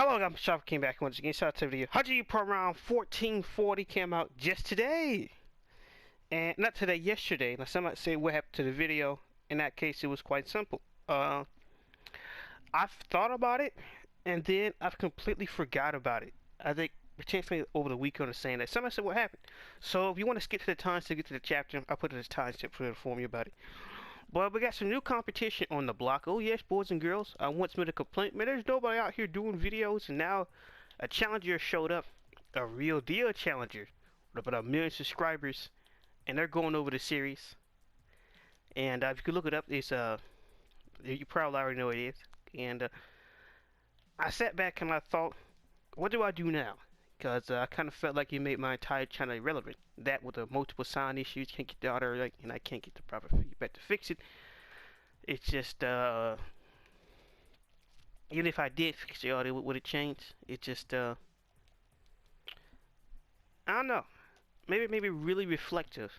Hello, I'm Mashiba. Came back once again. Shout out to the video. Hajime Pro Round 1440 came out just today, and not today, yesterday. Now some might say what happened to the video. In that case, it was quite simple. I've thought about it, and then I've completely forgot about it. I think potentially over the weekend or saying that somebody said what happened. So if you want to skip to the times to get to the chapter, I'll put it as timestamp for to inform you about it. But we got some new competition on the block. Oh yes, boys and girls. I once made a complaint. Man, there's nobody out here doing videos, and now a challenger showed up, a real deal challenger with about 1 million subscribers, and they're going over the series. And if you could look it up, it's you probably already know what it is. And I sat back and I thought, what do I do now? Because I kind of felt like you made my entire channel irrelevant. That with the multiple sound issues, can't get the audio right, and I can't get the proper feedback to fix it. It's just, even if I did fix the audio, would it change? It just, I don't know. Maybe really reflective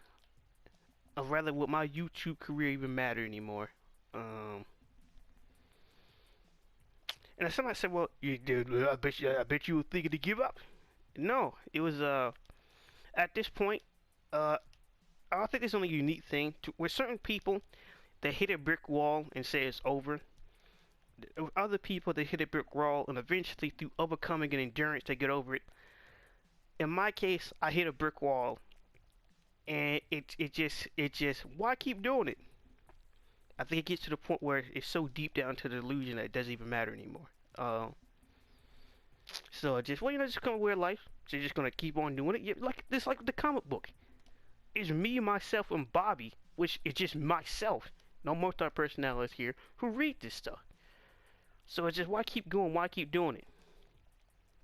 of rather would my YouTube career even matter anymore. And if somebody said, well, you did, I bet you were thinking to give up. No, it was at this point, I think there's only a unique thing to with certain people they hit a brick wall and say it's over. With other people they hit a brick wall and eventually through overcoming and endurance they get over it. In my case, I hit a brick wall and it just why keep doing it? I think it gets to the point where it's so deep down to the delusion that it doesn't even matter anymore. So just, well, you know, just gonna wear life. So you're just gonna keep on doing it. Like this, like the comic book. It's me, myself, and Bobby, which is just myself. No multi-personalities here who read this stuff. So it's just, why keep going? Why keep doing it?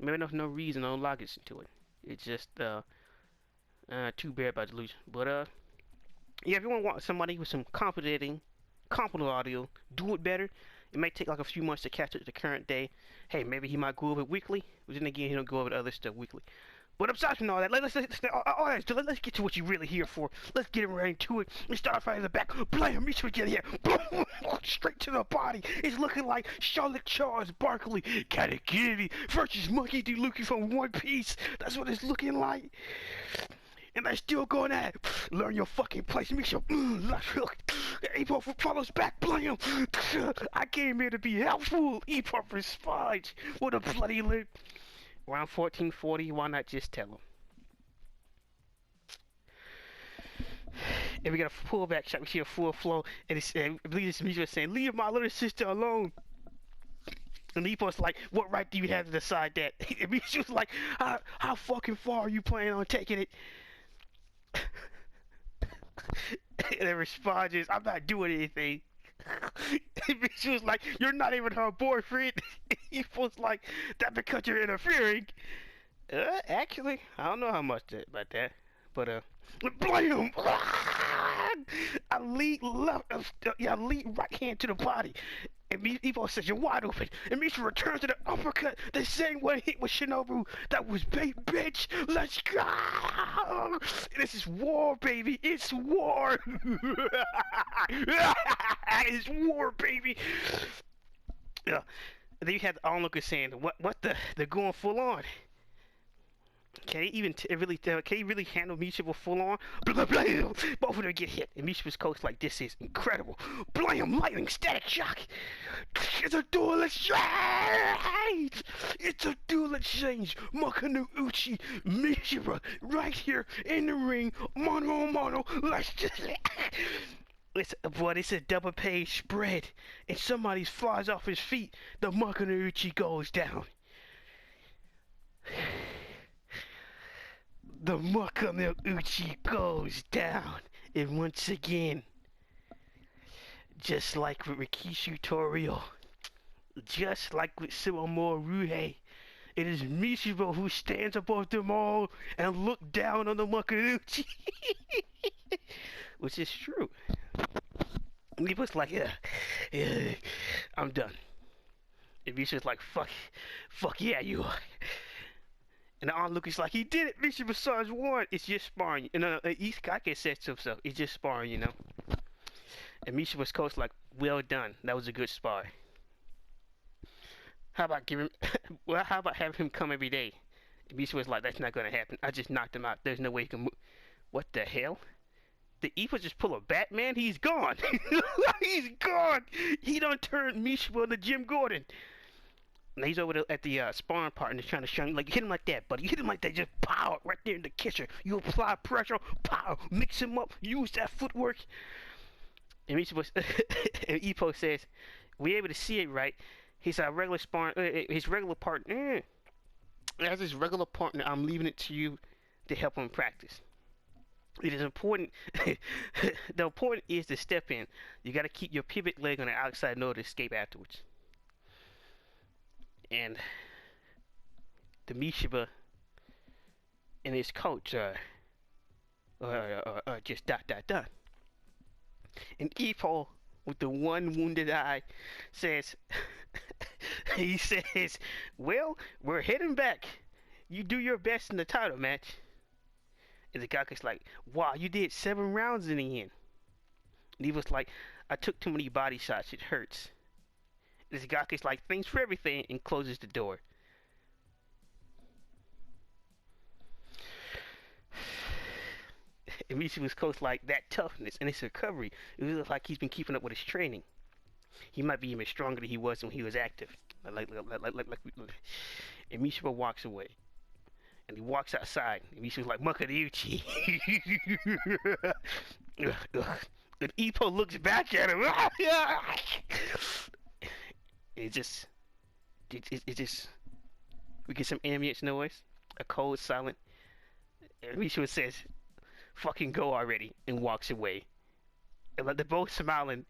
Maybe there's no reason, no logic into it. It's just too bad by delusion. But yeah, if you want somebody with some competent audio, do it better. It may take like a few months to catch up to the current day. Hey, maybe he might go over it weekly, but then again, he don't go over the other stuff weekly. But aside from all that, let's get to what you're really here for. Let's get right into it. Let's start right in the back. Blam! Reach for get here. Boom! Straight to the body. It's looking like Charlotte Charles Barkley. Gotta get it versus Monkey D. Luffy from One Piece. That's what it's looking like. And they're still going at it. Learn your fucking place. Make sure. Left hook. Ippo follows back. Blam. I came here to be helpful. Ippo responds with a bloody lip. Round 1440. Why not just tell him? And we got a pullback shot. We see a full flow. And it's, I believe this music was saying, "Leave my little sister alone." And Ippo's like, "What right do you have to decide that?" And she was like, how fucking far are you planning on taking it? And the response is, "I'm not doing anything." She was like, "You're not even her boyfriend." He was like, "That because you're interfering." Actually, I don't know how much about that, but blam! I lead left, I lead right hand to the body. And Ippo says, "You're wide open." And Misha returns to the uppercut the same way he hit with Shinobu. That was bait, bitch. Let's go. This is war, baby. It's war. It's war, baby. Yeah. And then you had the onlooker saying, "What the? They're going full on." Can he even can he really handle Mashiba full on? Blah, blah, blah. Both of them get hit, and Mashiba's coach like, "This is incredible." Blam! Lightning, static shock. It's a dual exchange. It's a dual exchange. Makano Uchi, Mashiba, right here in the ring, mano a mano. Let's just. It's a double page spread, and somebody flies off his feet. The Makano Uchi goes down. The Makano Uchi goes down, and once again, just like with Rikishi Torio, just like with Sumo Ruhei, it is Mashiba who stands above them all and look down on the Makano Uchi. Which is true. And he was like, yeah, I'm done. And Mishiba's like, fuck yeah, you are. And the onlooker's like, he did it! Mission Massage won! It's just sparring. And Iskake said to himself, it's just sparring, you know? And Misha was coach like, well done. That was a good spar. How about giving? Well, how about having him come every day? And Misha was like, that's not gonna happen. I just knocked him out. There's no way he can move. What the hell? Did Ippo just pull a Batman? He's gone. He's gone. He done turned Misha into Jim Gordon. And he's over there at the sparring partner trying to show him, like, you hit him like that, buddy. You hit him like that, just pow, right there in the kitchen. You apply pressure, pow, mix him up, use that footwork. And Misha was, and Ippo says, we're able to see it right. He's a regular sparring, his regular partner. As his regular partner, I'm leaving it to you to help him practice. It is important. The important is to step in. You got to keep your pivot leg on the outside in order to escape afterwards. And the Mashiba and his coach just ... And Ippo, with the one wounded eye, says, he says, well, we're heading back. You do your best in the title match. And the guy's like, wow, you did 7 rounds in the end. And he was like, I took too many body shots, it hurts. And the guy's like, thanks for everything, and closes the door. And Misha was coached like that toughness and his recovery. It looks like he's been keeping up with his training. He might be even stronger than he was when he was active. And Misha walks away. And he walks outside, and Misha was like, Makariuchi. And Ippo looks back at him. It just, we get some ambient noise, a cold, silent. And Misha says, fucking go already, and walks away. And like they're both smiling.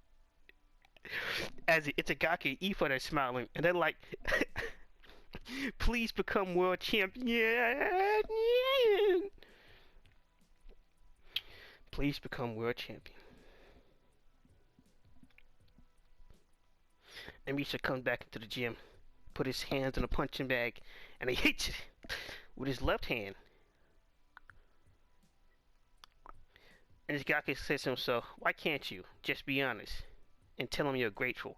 As it's a Gake and Ippo that's smiling, and they're like, please become world champion. Please become world champion. And Misha comes back into the gym, put his hands in a punching bag, and he hits it with his left hand. And this guy says to himself, why can't you just be honest and tell him you're grateful?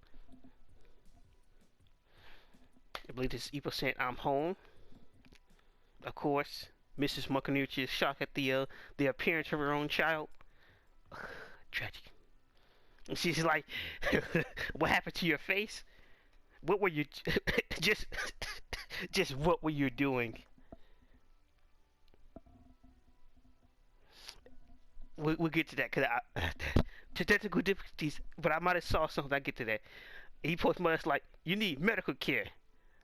I believe this is Ippo saying, I'm home. Of course, Mrs. Makanuchi is shocked at the appearance of her own child. Tragic. And she's like, what happened to your face? What were you, just what were you doing? We'll get to that, because to technical difficulties, but I might have saw something, I'll get to that. He posts much like, you need medical care.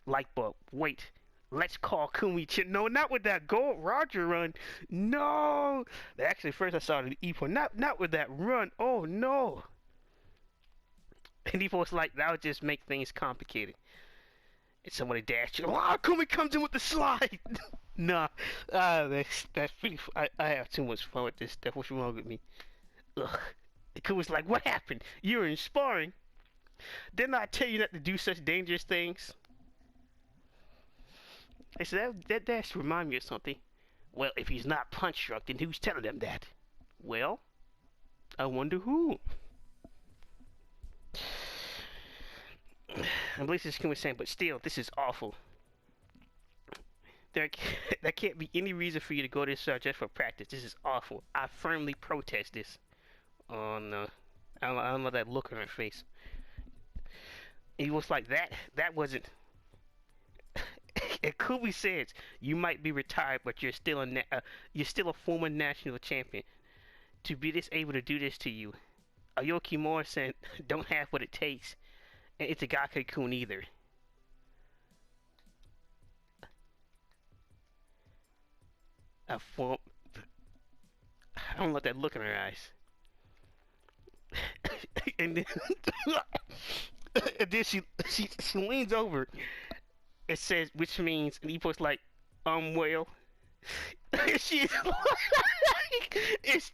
Light bulb. Wait. Let's call Kumi-chan. No, not with that Gold Roger run. No. Actually, first I saw the Ippo. Not with that run. Oh, no. And Ippo was like, that would just make things complicated. And somebody dashed. Oh, Kumi comes in with the slide. Nah. That's pretty I have too much fun with this stuff. What's wrong with me? Ugh. Kumi's like, what happened? You were in sparring. Didn't I tell you not to do such dangerous things? I said, that remind me of something. Well, if he's not punch drunk, then who's telling them that? Well, I wonder who. I believe this is Kumi saying, but still, this is awful. There can't be any reason for you to go to this just for practice. This is awful. I firmly protest this. Oh no. I don't know that look on her face. He was like, that wasn't... And Kumi says, you might be retired, but you're still a former national champion. To be this able to do this to you, Aoki Morrison don't have what it takes, and Itagaki-kun either. I don't let that look in her eyes. And then she leans over. It says, which means, and Ippo's like, well. She's like, is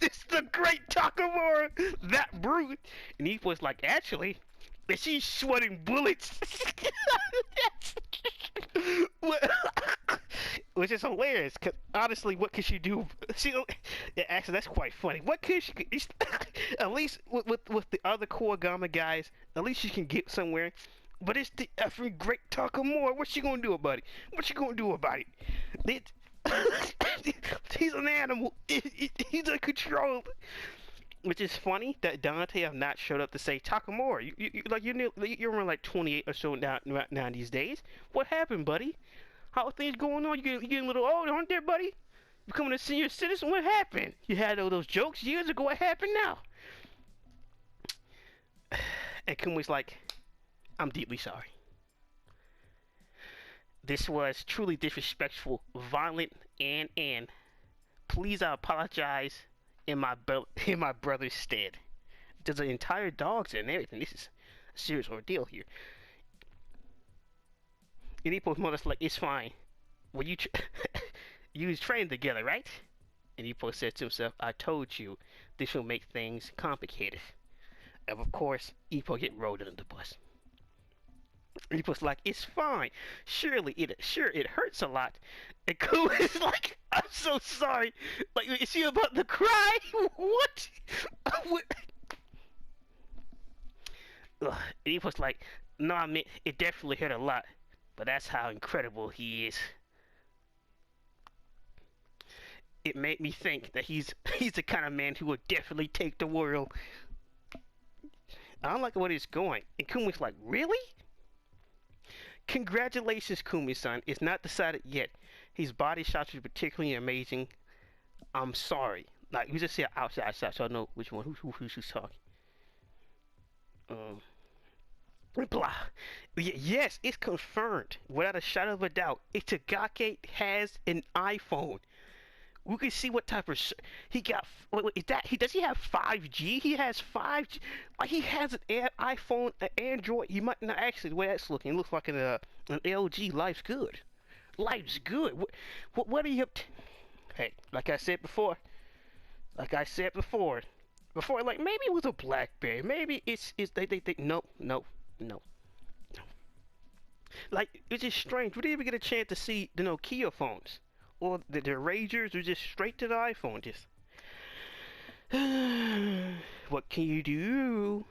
this the great Takamura? That brute? And Ippo's like, actually, and she's sweating bullets. Which is hilarious, because honestly, what could she do? Actually, that's quite funny. What could she, at least with the other Kuwagama guys, at least she can get somewhere. But it's the effing great Takamura. What you gonna do about it? What you gonna do about it? He's an animal. He's uncontrolled. Which is funny that Dante have not showed up to say Takamura. You're around like 28 or so now these days. What happened, buddy? How are things going on? You getting a little old, aren't there, buddy? Becoming a senior citizen. What happened? You had all those jokes years ago. What happened now? And Kumi's like, I'm deeply sorry. This was truly disrespectful, violent, and please, I apologize in my brother's stead. There's an entire dogs and everything. This is a serious ordeal here. And Ippo's mother's like, it's fine. Well, you was trained together, right? And Ippo said to himself, I told you this will make things complicated. And of course, Ippo get rolled under the bus. Ippo's like, it's fine. It hurts a lot. And Kuma's like, I'm so sorry. Like, is she about to cry? What? What? And Ippo's like, no, I mean, it definitely hurt a lot. But that's how incredible he is. It made me think that he's the kind of man who would definitely take the world. I don't like where he's going. And Kumi's like, really? Congratulations, Kumi-san. It's not decided yet. His body shots are particularly amazing. I'm sorry. Like, you just say outside shot, so I know which one, who's talking. Blah. Yes, it's confirmed, without a shadow of a doubt. Itagaki has an iPhone. We can see what type of he got. Wait, is that does he have 5G? He has 5G. Like, he has an iPhone, an Android. He might not actually. The way that's looking, it looks like an LG. Life's good. Life's good. What are you up to? Hey, like I said before. Before, like, maybe it was a BlackBerry. Maybe it's they no. Like, it's just strange. We didn't even get a chance to see the Nokia phones. Or the Razors, or just straight to the iPhone. Just what can you do?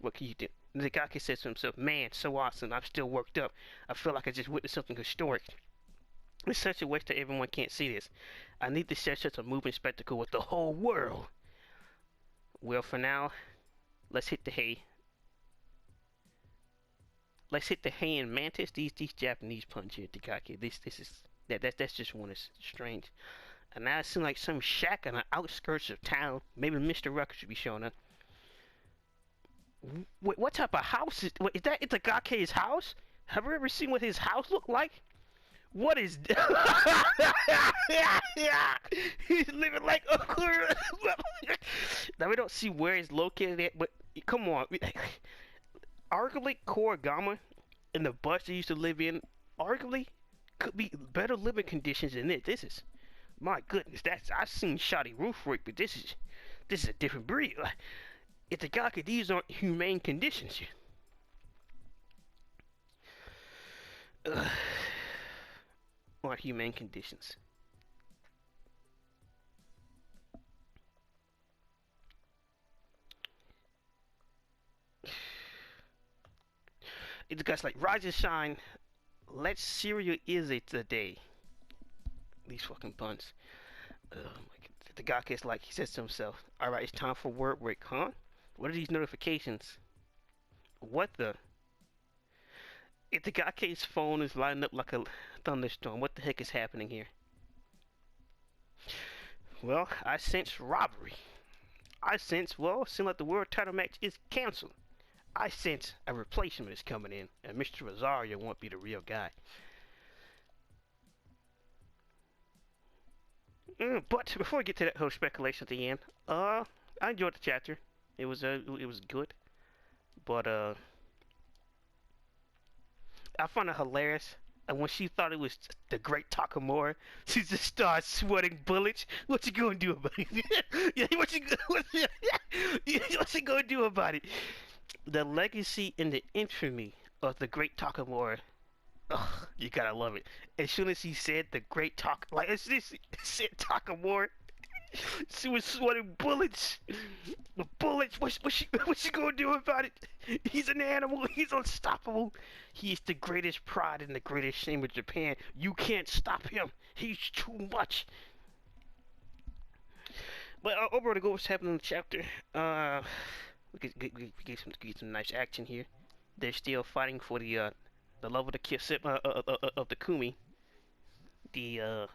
What can you do? Nagaki says to himself, man, so awesome. I'm still worked up. I feel like I just witnessed something historic. It's such a waste that everyone can't see this. I need to share such a moving spectacle with the whole world. Well, for now, let's hit the hay. Let's hit the hay and mantis. These Japanese puns here, Nagaki. This is that's just one is strange. And now it seems like some shack on the outskirts of town. Maybe Mr. Rucker should be showing up. Wait, what type of house is that? It's Itagaki's house? Have you ever seen what his house looked like? What is he's living like now we don't see where he's located at, but come on. Arguably Korigama and the bus they used to live in, arguably could be better living conditions than this. This is, my goodness, I've seen shoddy roof work, but this is a different breed. Itagaki, these aren't humane conditions here. Aren't humane conditions. It's guys like rise and shine. Let's cereal is it today. These fucking puns. The guy is like, he says to himself, alright, it's time for word break, huh? What are these notifications? What the? If the guy's phone is lighting up like a thunderstorm, what the heck is happening here? Well, I sense robbery. I sense, well, it seems like the world title match is canceled. I sense a replacement is coming in, and Mr. Rosario won't be the real guy. But before we get to that whole speculation at the end, I enjoyed the chapter. It was good, but I found it hilarious. And when she thought it was the great Takamura, she just started sweating bullets. What you gonna do about it? Yeah, what you gonna do about it? The legacy and the infamy of the great Takamura. Ugh, you gotta love it. As soon as he said the great like as soon as he said Takamura, She was sweating bullets. Bullets. What's she gonna do about it? He's an animal. He's unstoppable. He is the greatest pride and the greatest shame of Japan. You can't stop him. He's too much. But overall, to go what's happening in the chapter. We get some nice action here. They're still fighting for the love of the kiss of the Kumi. The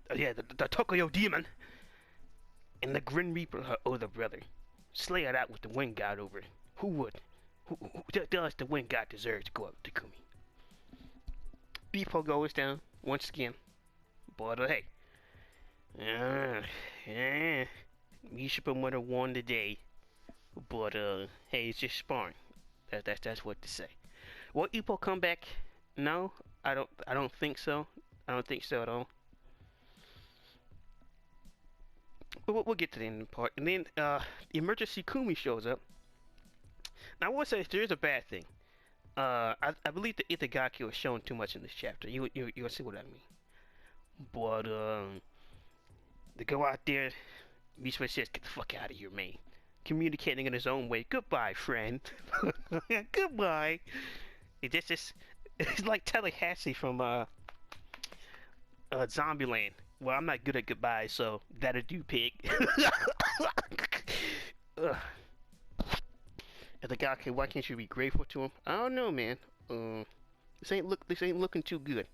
Tokoyo demon and the Grim Reaper, her older brother. Slay it out with the Wind God over it. Who would? Who does the Wind God deserve to go up to Kumi? Ippo goes down once again. But hey, Mashiba might have won today. But hey, it's just sparring. That's what to say. Will Ippo come back? No, I don't think so. I don't think so at all. But we'll get to the end part. And then emergency Kumi shows up. Now I want to say there is a bad thing. I believe the Itagaki was shown too much in this chapter. You'll see what I mean. But they go out there. Mishima says, "Get the fuck out of here, man." Communicating in his own way. Goodbye, friend. Goodbye. It's like Tallahassee from Zombieland. Well, I'm not good at goodbye, so that'll do, pig. And the guy, okay, why can't you be grateful to him? I don't know, man. This ain't looking too good.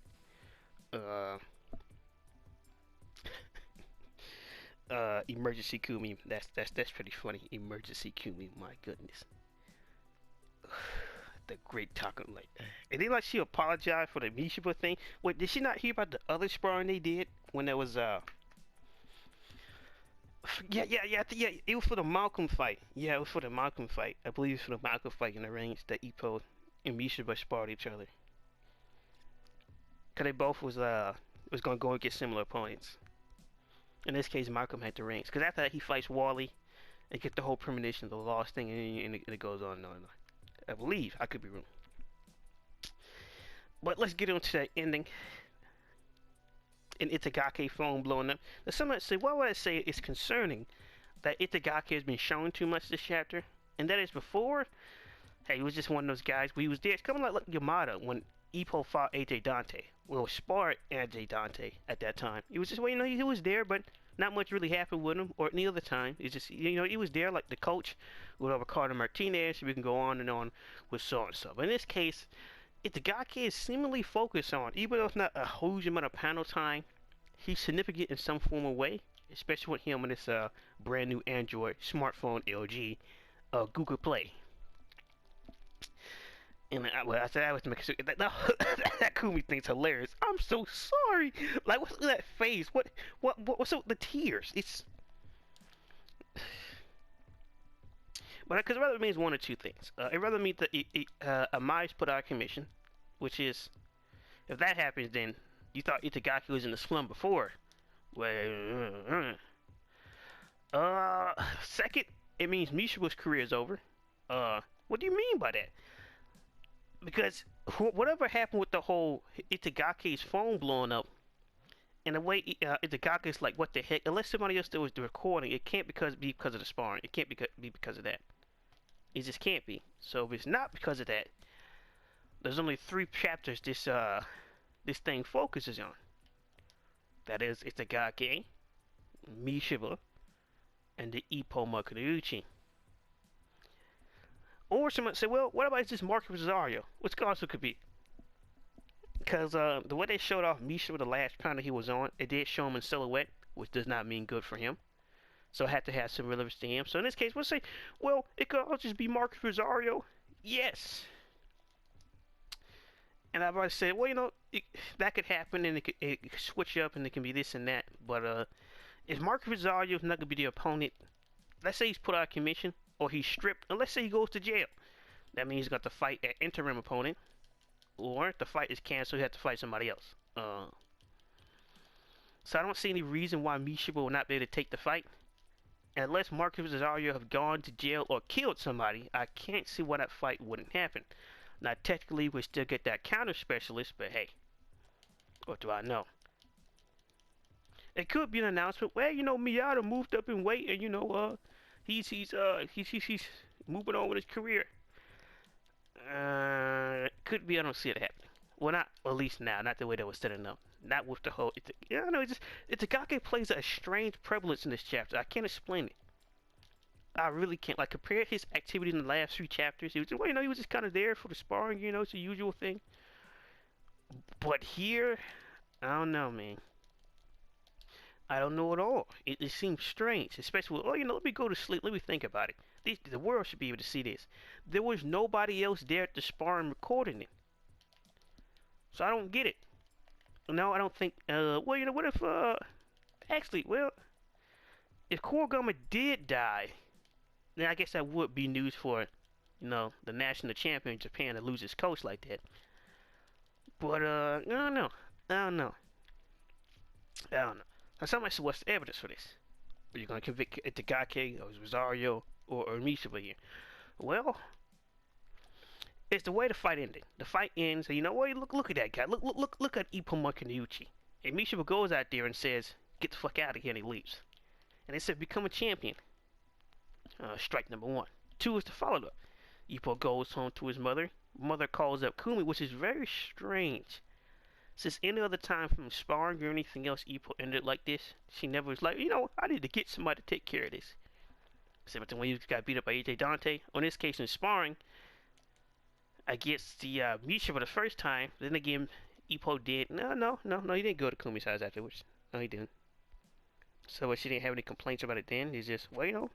Emergency Kumi. That's pretty funny. Emergency Kumi. My goodness. The great taco like. And then like she apologized for the Mashiba thing. Wait, did she not hear about the other sparring they did when there was yeah, it was for the Malcolm fight. Yeah, it was for the Malcolm fight. I believe it's for the Malcolm fight in the range that Ippo and Mashiba sparred each other. Cause they both was gonna go against similar opponents. In this case, Malcolm had the range. Cause after that he fights Wally and get the whole premonition of the lost thing, and it goes on and on and on. I believe. I could be wrong. But let's get on to that ending. And Itagaki phone blowing up. Now some might say, why would I say it's concerning that Itagaki has been shown too much this chapter? And that is before, hey, he was just one of those guys. We was there. It's kind of like Yamada when Ippo fought AJ Dante. Well, sparred AJ Dante at that time. It was just, well, he was there, but not much really happened with him, or any other time. It's just, he was there like the coach with Ricardo Martinez. We can go on and on with so and so. But in this case, Itagaki is seemingly focused on, even though it's not a huge amount of panel time, he's significant in some form of way, especially with him and this brand new Android smartphone LG Google Play. And I said I was making sure that Kumi thing's hilarious. I'm so sorry. Like, what's that face? What's up with the tears? It's. But because it rather means one or two things. It rather means that Amai's put out a commission, which is, if that happens, then you thought Itagaki was in the slum before. Well, second, it means Mishiba's career is over. What do you mean by that? Because whatever happened with the whole Itagaki's phone blowing up, and the way Itagaki's like, what the heck? Unless somebody else that was the recording, it can't be because of the sparring. It can't be because of that. It just can't be. So if it's not because of that, there's only 3 chapters this thing focuses on. That is Itagaki, Mashiba, and the Ippo Makuruchi. Or someone say, well, what about just Marco Rosario? Which also could be. Because the way they showed off Mashiba the last panel he was on, it did show him in silhouette, which does not mean good for him. So it had to have some relevance to him. So in this case, we'll say, well, it could all just be Marco Rosario. Yes. And I've already said, well, that could happen, and it could switch up, and it can be this and that. But if Marco Rosario is not going to be the opponent, let's say he's put out a commission, or he's stripped, and let's say he goes to jail. That means he's got to fight an interim opponent, or the fight is canceled, he has to fight somebody else. So I don't see any reason why Mashiba will not be able to take the fight. And unless Marcus Rosario have gone to jail or killed somebody, I can't see why that fight wouldn't happen. Now, technically, we still get that counter specialist, but hey, what do I know? It could be an announcement. Well, you know, Miyata moved up in weight, and you know, he's moving on with his career. Could be. I don't see it happening. Well, not at least now. Not the way that was setting up. Not with the whole. Yeah, I know. It's Itagaki plays a strange prevalence in this chapter. I can't explain it. I really can't. Like compare his activity in the last three chapters. He was, well, you know, he was just kind of there for the sparring. You know, it's the usual thing. But here, I don't know, man. I don't know at all. It seems strange, especially with, oh, you know, let me go to sleep. Let me think about it. The world should be able to see this. There was nobody else there at the sparring recording it. So I don't get it. No, I don't think, well, you know, what if, actually, well, if Kurogama did die, then I guess that would be news for, you know, the national champion in Japan to lose his coach like that. But, I don't know. I don't know. I don't know. Now, somebody said, what's the evidence for this? Are you going to convict Itagaki or Rosario or Mashiba here? Well, it's the way the fight ended. The fight ends, and you know what? Look at that guy. Look at Ippo Makunouchi. And Mashiba goes out there and says, get the fuck out of here, and he leaves. And they said, become a champion. Strike number one. Two is the follow-up. Ippo goes home to his mother. Mother calls up Kumi, which is very strange. Since any other time from sparring or anything else, Ippo ended like this. She never was like, you know, I need to get somebody to take care of this. Except when you got beat up by AJ Dante. On this case in sparring, I guess the Misha for the first time. Then again, Ippo did. No, he didn't go to Kumi's house afterwards. No, he didn't. So she didn't have any complaints about it then. He's just, well, you know,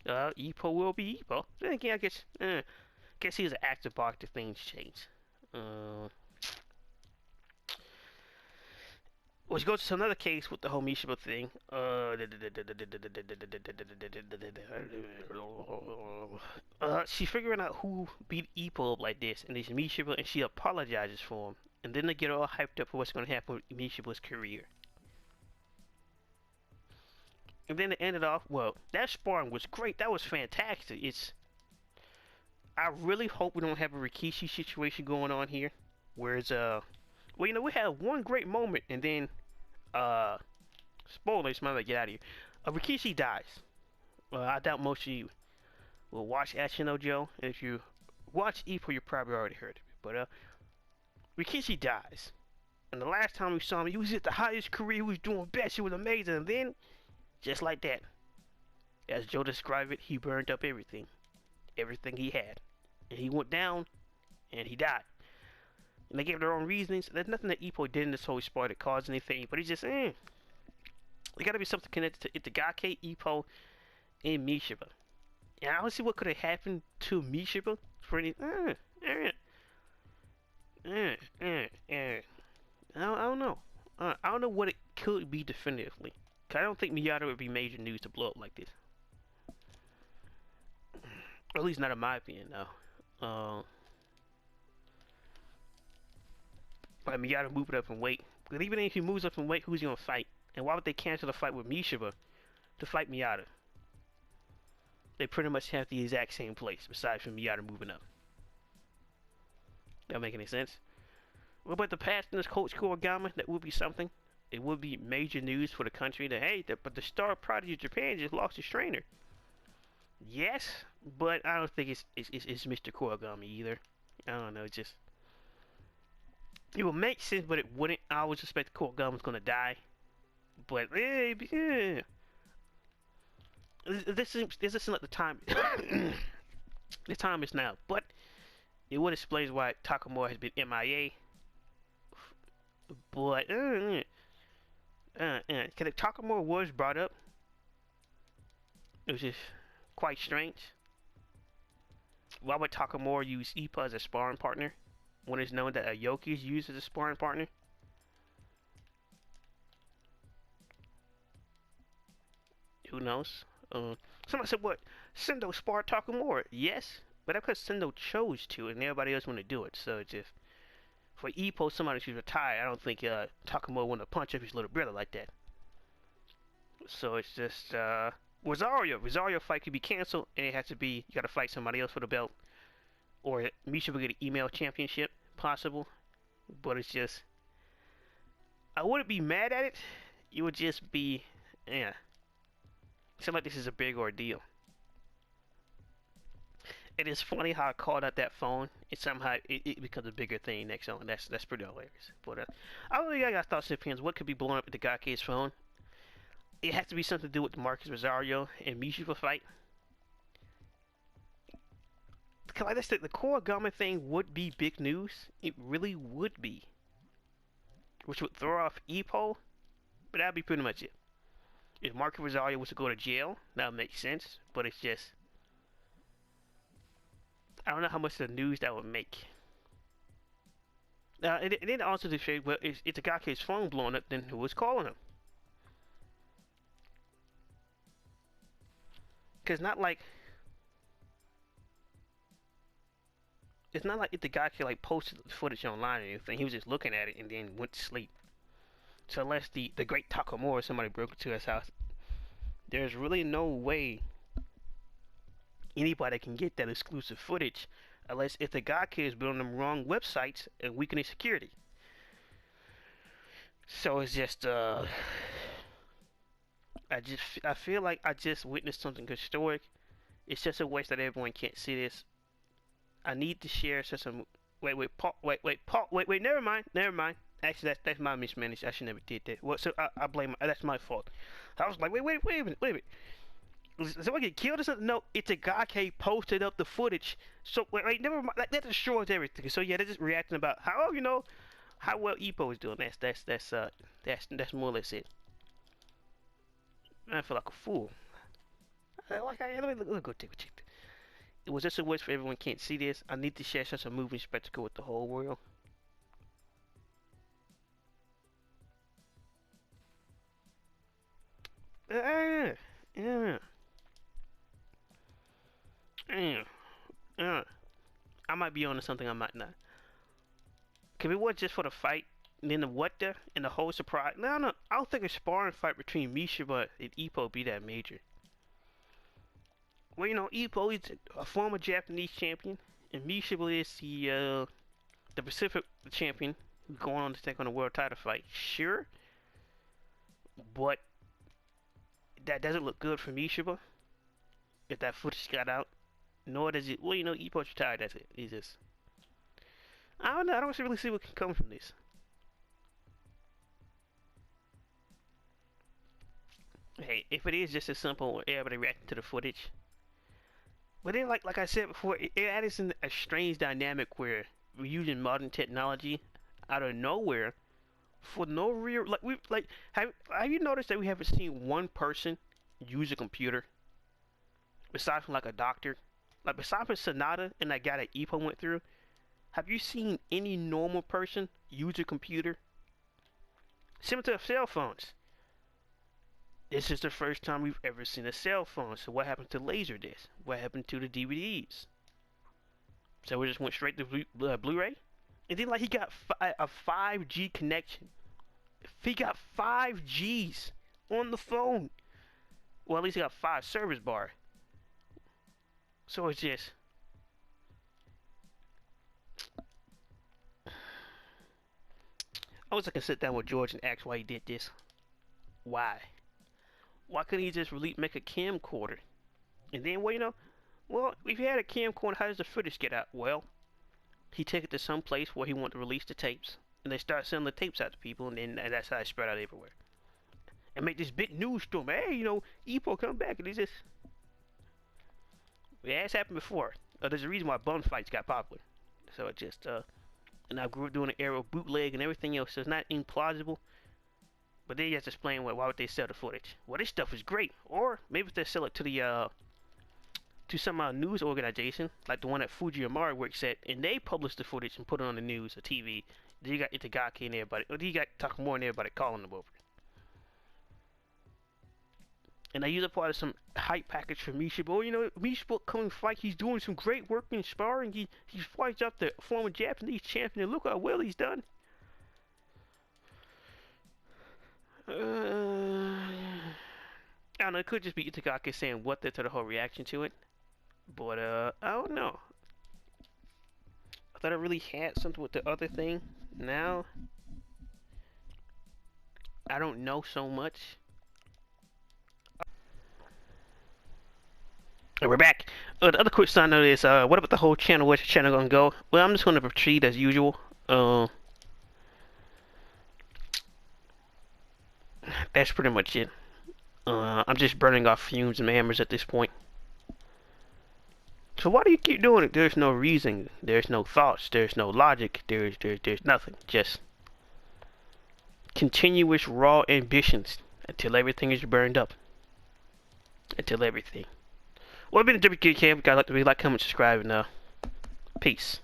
Ippo will be Ippo. Then again, I guess he's an active boxer. Things change. Which goes to another case with the whole Mashiba thing. She's figuring out who beat Ippo up like this, and it's Mashiba, and she apologizes for him. And then they get all hyped up for what's going to happen with Mishiba's career. And then they ended off, well, that sparring was great. That was fantastic. I really hope we don't have a Rikishi situation going on here. Whereas, well, you know, we had one great moment, and then, spoilers, might get out of here. Rikishi dies. I doubt most of you will watch Action Joe, and if you watch Ippo, you probably already heard of it. But, Rikishi dies. And the last time we saw him, he was at the highest career, he was doing best, he was amazing, and then, just like that, as Joe described it, he burned up everything. Everything he had. And he went down, and he died. And they gave their own reasonings. There's nothing that Ippo did in this whole sport that caused anything, but he's just, there gotta be something connected to Itagaki, Ippo, and Mashiba. And I don't see what could have happened to Mashiba for any, I don't know. I don't know what it could be definitively. Cause I don't think Miyata would be major news to blow up like this. Or at least not in my opinion, though. But Miyata moving up in weight. But even if he moves up in weight, who's he gonna fight? And why would they cancel the fight with Mashiba to fight Miyata? They pretty much have the exact same place, besides from Miyata moving up. That make any sense? What about the past in this Coach Kurogama? That would be something. It would be major news for the country that, hey, but the star prodigy of Japan just lost his trainer. Yes, but I don't think it's Mr. Kurogama either. I don't know, it would make sense, but it wouldn't. I would suspect Kurogama's gonna die. But, yeah. This isn't like the time. The time is now. But it would explain why Takamura has been MIA. But, Takamura was brought up. It was just quite strange. Why would Takamura use Ippo as a sparring partner when it's known that Aoki is used as a sparring partner? Who knows? Somebody said, what? Sendo sparred Takamura. Yes, but that's because Sendo chose to and everybody else want to do it. So it's just, for Ippo, somebody who's retired, I don't think Takamura want to punch up his little brother like that. So it's just, Rosario fight could be canceled, and it has to be, you gotta fight somebody else for the belt. Or Misha will get an email championship, possible. But it's just, I wouldn't be mad at it you would just be, yeah. Seem like this is a big ordeal. It is funny how I called out that phone. It somehow it becomes a bigger thing next on. That's pretty hilarious. But I don't think I got thoughts and opinions. What could be blowing up with the Gake's phone? It has to be something to do with the Marcus Rosario and Mashiba fight. Cause like that's the core Gama thing would be big news. It really would be, which would throw off Ippo. But that'd be pretty much it. If Marcus Rosario was to go to jail, that would make sense. But it's just I don't know how much of the news that would make. And then also to say, well, if the Gake's phone blowing up, then who was calling him? Because not like it's not like if the guy like posted the footage online or anything. He was just looking at it and then went to sleep. So unless the great Takamura or somebody broke into his house, there's really no way anybody can get that exclusive footage unless if the guy is building them wrong websites and weakening security. So it's just I feel like I just witnessed something historic. It's just a waste that everyone can't see this. I need to share some. Wait, Paul. Wait. Never mind. Actually, that's my mismanagement. I should never did that. Well, so I blame. That's my fault. I was like, wait a minute. Is someone get killed or something? No, it's a guy who posted up the footage. So wait, never mind. That destroys everything. So yeah, they're just reacting about how how well Ippo is doing. That's more or less it. I feel like a fool. Let me go take a check. It was just a wish for everyone can't see this. I need to share such a moving spectacle with the whole world. Yeah. I might be onto something, I might not. Cause it was just for the fight, and then the what there, and the whole surprise. No. I don't think a sparring fight between Mashiba and Ippo be that major. Well, Ippo is a former Japanese champion, and Mashiba is the Pacific champion who's going on to take on a world title fight. Sure, but that doesn't look good for Mashiba if that footage got out. Nor does it. Well, Ippo's retired. That's it. He's just. I don't know. I don't really see what can come from this. Hey, if it is just as simple, everybody reacting to the footage. But then, like I said before, it adds in a strange dynamic where we're using modern technology out of nowhere for no real have you noticed that we haven't seen one person use a computer besides from like a doctor, like besides from Sonata and that guy that Ippo went through? Have you seen any normal person use a computer? Similar to cell phones. This is the first time we've ever seen a cell phone. So what happened to Laserdisc? What happened to the DVDs? So we just went straight to Blu-ray? And then like he got a 5G connection. He got 5Gs on the phone. Well, at least he got 5 service bar. So it's just. I was like to sit down with George and ask why he did this. Why? Why couldn't he just make a camcorder? And then, well, if he had a camcorder, how does the footage get out? Well, he took it to some place where he wanted to release the tapes. And they start selling the tapes out to people, and then that's how it spread out everywhere. And make this big news storm. Hey, Ippo come back, and he's just. Yeah, it's happened before. There's a reason why bum fights got popular. So it just, and I grew up doing an era of bootleg and everything else, so it's not implausible. But then you have to explain why would they sell the footage? Well, this stuff is great. Or maybe if they sell it to the to some news organization, like the one that Fuji Amari works at, and they publish the footage and put it on the news or TV. Then you got Itagaki and everybody, or you got Takamura and everybody calling them over. And they use a part of some hype package for Mashiba. Oh, Mashiba coming fight. He's doing some great work in sparring. He fights up the former Japanese champion. And look how well he's done. I don't know. It could just be Itagaki saying what there to the whole reaction to it. But I don't know. I thought I really had something with the other thing. Now I don't know so much. And we're back. The other quick side note is, what about the whole channel? Where's the channel gonna go? Well, I'm just gonna proceed as usual. That's pretty much it. I'm just burning off fumes and members at this point. So why do you keep doing it? There's no reason. There's no thoughts. There's no logic. There's nothing. Just continuous raw ambitions until everything is burned up. Until everything. Well, I've been WKK. Guys, like to be like, comment, subscribe, and peace.